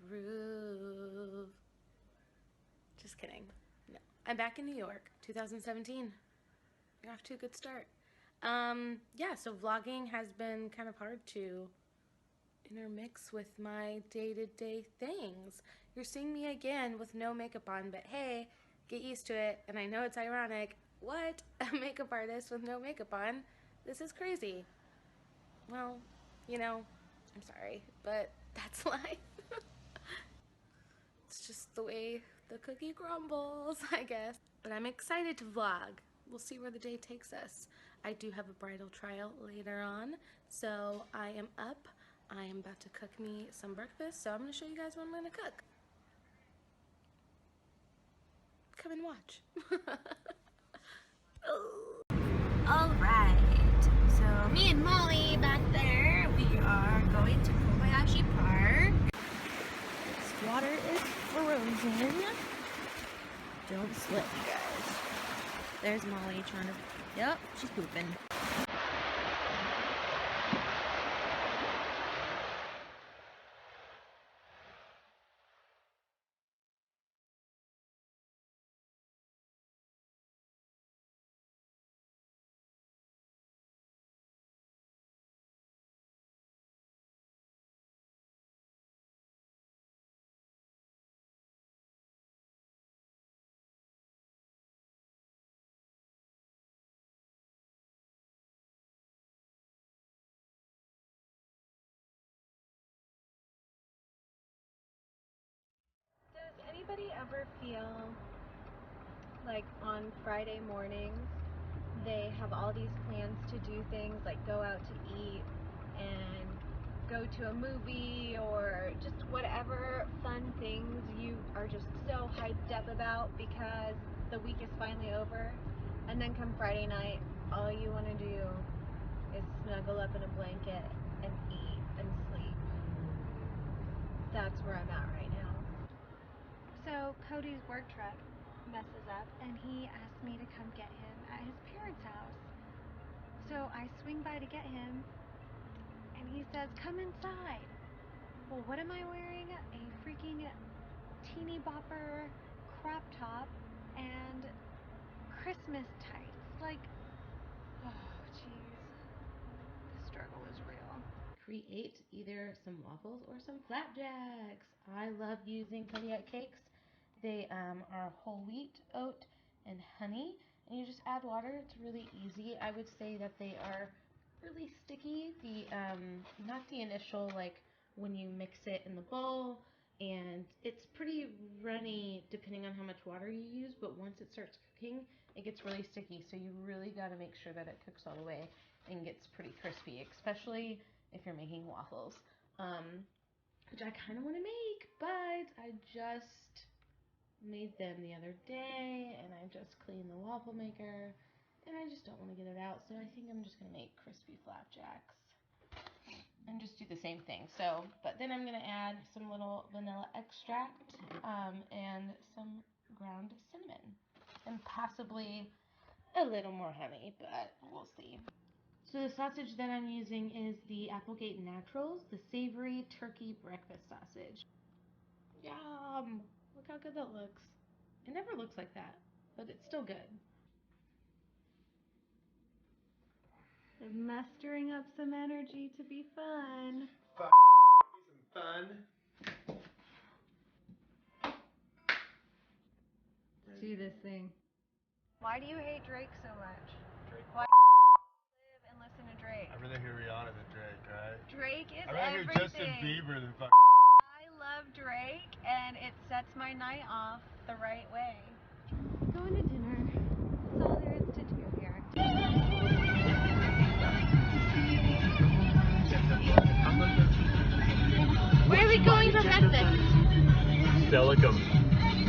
groove. Just kidding. No. I'm back in New York, 2017. You're off to a good start. Yeah, so vlogging has been kind of hard to intermix with my day-to-day things. You're seeing me again with no makeup on, but hey, get used to it. And I know it's ironic. What? A makeup artist with no makeup on? This is crazy. Well, you know, I'm sorry, but that's life. It's just the way the cookie crumbles, I guess. But I'm excited to vlog. We'll see where the day takes us. I do have a bridal trial later on, so I am up. I am about to cook me some breakfast, so I'm going to show you guys what I'm going to cook. Come and watch. Alright, so me and Molly back there, we are going to Kobayashi Park. This water is frozen. Don't slip, you guys. There's Molly trying to, yep, she's pooping. Does anybody ever feel like on Friday mornings they have all these plans to do things like go out to eat and go to a movie or just whatever fun things you are just so hyped up about because the week is finally over, and then come Friday night all you want to do is snuggle up in a blanket and eat and sleep? That's where I'm at right now. So Cody's work truck messes up and he asked me to come get him at his parents' house. So I swing by to get him and he says, come inside. Well, what am I wearing? A freaking teeny bopper crop top and Christmas tights. Like, oh jeez, the struggle is real. Create either some waffles or some flapjacks. I love using Kodiak cakes. They are whole wheat, oat, and honey, and you just add water. It's really easy. I would say that they are really sticky. The not the initial, like when you mix it in the bowl, and it's pretty runny depending on how much water you use, but once it starts cooking, it gets really sticky, so you really got to make sure that it cooks all the way and gets pretty crispy, especially if you're making waffles, which I kind of want to make, but I just made them the other day and I just cleaned the waffle maker and I just don't want to get it out, so I think I'm just going to make crispy flapjacks and just do the same thing. So, but then I'm going to add some little vanilla extract and some ground cinnamon and possibly a little more honey, but we'll see. So the sausage that I'm using is the Applegate Naturals, the savory turkey breakfast sausage. Yum! Look how good that looks. It never looks like that, but it's still good. I'm mustering up some energy to be fun. Some fun. Do this thing. Why do you hate Drake so much? Drake. Why live and listen to Drake? I'd rather hear Rihanna than Drake, right? Drake is I'd rather everything. hear Justin Bieber than fuck. I love Drake, and it sets my night off the right way. Going to dinner. That's all there is to do here. Where are we going for breakfast? Telecom.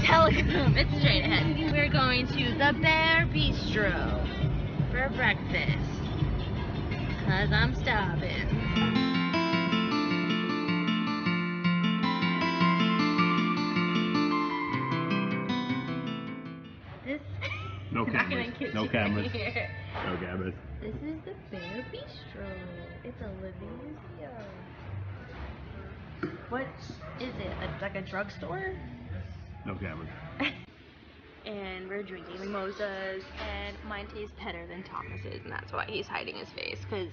Telecom, it's straight ahead. We're going to the Bear Bistro for breakfast, cause I'm starving. No cameras. No cameras. Here. No cameras. This is the Bear Bistro. It's a living museum. What is it? Like a drugstore? No cameras. And we're drinking mimosas, and mine tastes better than Thomas's, and that's why he's hiding his face, because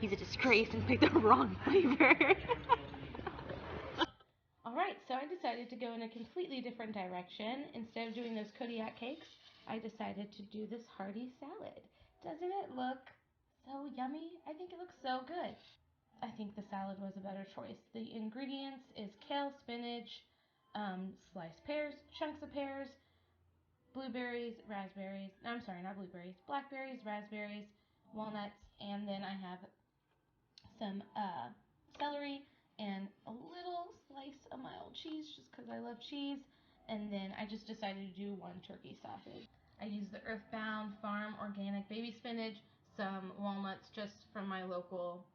he's a disgrace and picked the wrong flavor. Alright, so I decided to go in a completely different direction. Instead of doing those Kodiak cakes, I decided to do this hearty salad. Doesn't it look so yummy? I think it looks so good. I think the salad was a better choice. The ingredients is kale, spinach, sliced pears, chunks of pears, blueberries, raspberries, I'm sorry, not blueberries, blackberries, raspberries, walnuts, and then I have some celery and a little slice of mild cheese just because I love cheese, and then I just decided to do one turkey sausage. I used the Earthbound Farm organic baby spinach, some walnuts just from my local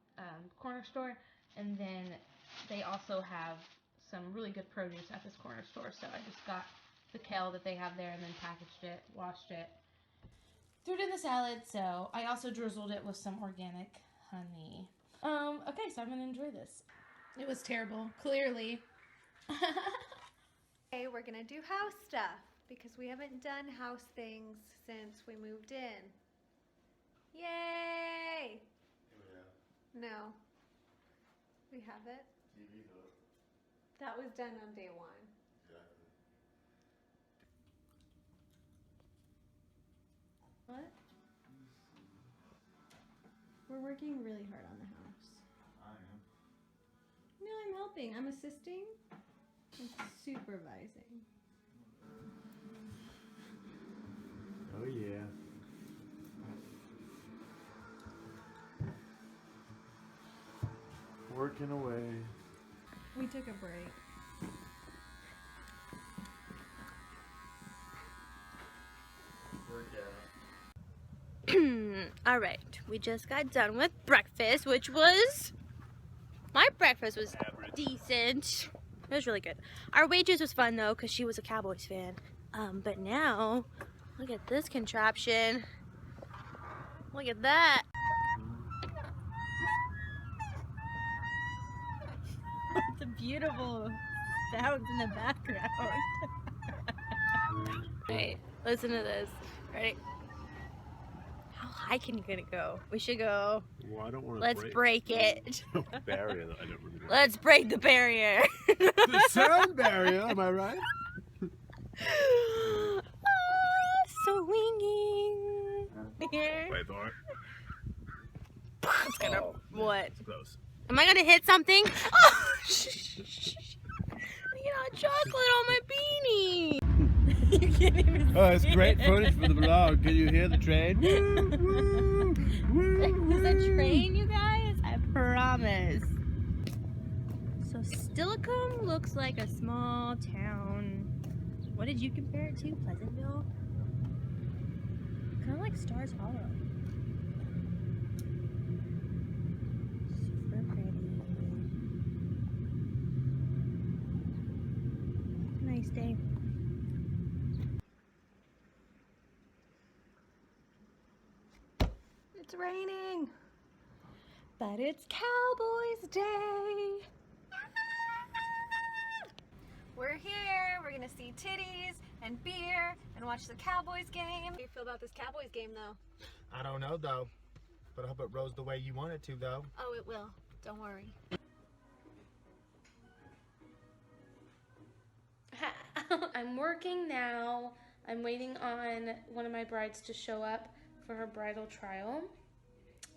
corner store, and then they also have some really good produce at this corner store, so I just got the kale that they have there and then packaged it, washed it, threw it in the salad. So I also drizzled it with some organic honey. Okay, so I'm gonna enjoy this. It was terrible, clearly. Okay, we're gonna do house stuff because we haven't done house things since we moved in. Yay! Yeah. No. We haven't. TV though. That was done on day one. Exactly. What? We're working really hard on the house. I am. No, I'm helping. I'm assisting and supervising. Oh yeah. Working away. We took a break. Alright, we just got done with breakfast, which was... My breakfast was Average. decent. It was really good. Our waitress was fun though, because she was a Cowboys fan. But now, look at this contraption. Look at that. The beautiful sounds in the background. Alright, listen to this. Ready? How high can you gonna go? We should go. Well, I don't want to. Let's break it. Barrier. I don't really. Let's break the barrier. The sound barrier. Am I right? Swinging. Here. Wait, Thor. It's gonna. What? It's close. Am I gonna hit something? Oh, I got chocolate on my beanie. You can't even. Oh, it's great footage for the vlog. Can you hear the train? There's a train, you guys? I promise. So Stillicum looks like a small town. What did you compare it to? Pleasantville? Kind of like Stars Hollow. Super pretty. Nice day. It's raining, but it's Cowboys Day. We're here. We're gonna see titties and beer and watch the Cowboys game. How do you feel about this Cowboys game, though? I don't know though, but I hope it rolls the way you want it to though. Oh, it will. Don't worry. I'm working now. I'm waiting on one of my brides to show up for her bridal trial,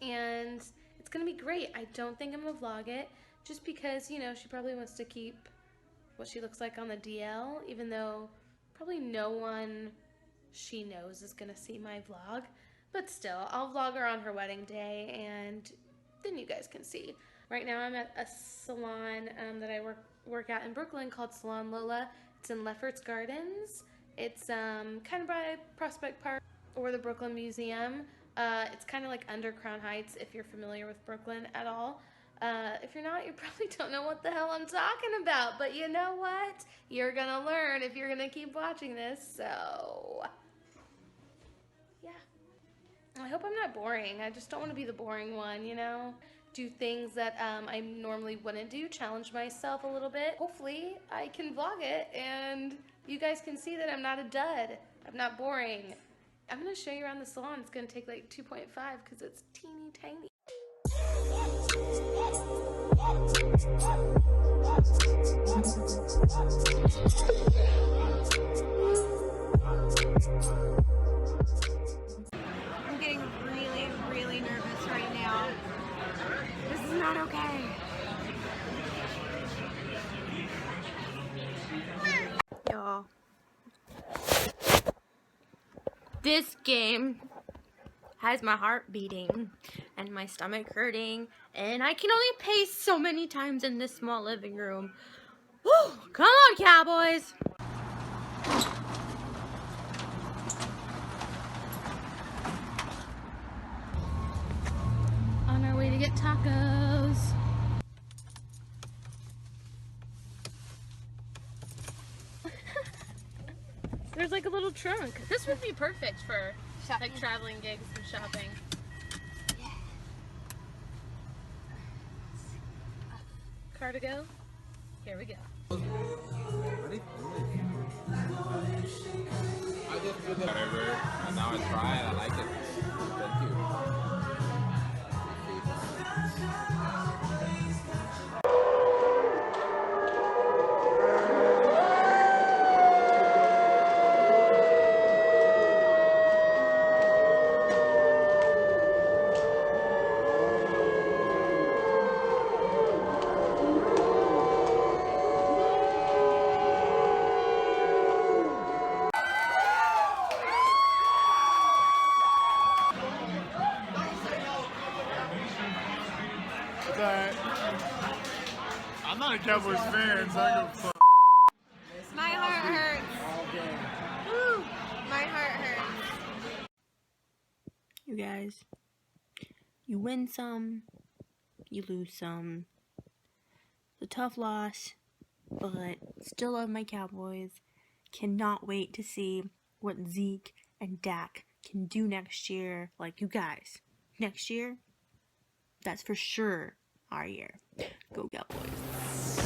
and it's gonna be great. I don't think I'm gonna vlog it just because, you know, she probably wants to keep what she looks like on the DL, even though probably no one she knows is gonna see my vlog. But still, I'll vlog her on her wedding day, and then you guys can see. Right now I'm at a salon that I work at in Brooklyn called Salon Lola. It's in Lefferts Gardens. It's kind of by Prospect Park or the Brooklyn Museum. It's kind of like under Crown Heights if you're familiar with Brooklyn at all. If you're not, you probably don't know what the hell I'm talking about, but you know what? You're gonna learn if you're gonna keep watching this, so yeah. I hope I'm not boring. I just don't want to be the boring one, you know? do things that I normally wouldn't do, challenge myself a little bit. Hopefully I can vlog it and you guys can see that I'm not a dud. I'm not boring. I'm gonna show you around the salon. It's gonna take like 2.5 because it's teeny tiny. I'm getting really, really nervous right now. This is not okay. Y'all. This game has my heart beating and my stomach hurting, and I can only pace so many times in this small living room. Woo! Come on, Cowboys! On our way to get tacos. There's like a little trunk. This would be perfect for like traveling gigs and shopping. Car to go? Here we go. Whatever, and now I try it, I like it. Thank you. It's alright. I'm not a Cowboys fan, so I go fuck. My heart hurts. Woo! My heart hurts. You guys, you win some, you lose some. It's a tough loss, but still love my Cowboys. Cannot wait to see what Zeke and Dak can do next year. Like, you guys, next year, that's for sure our year. Go Cowboys.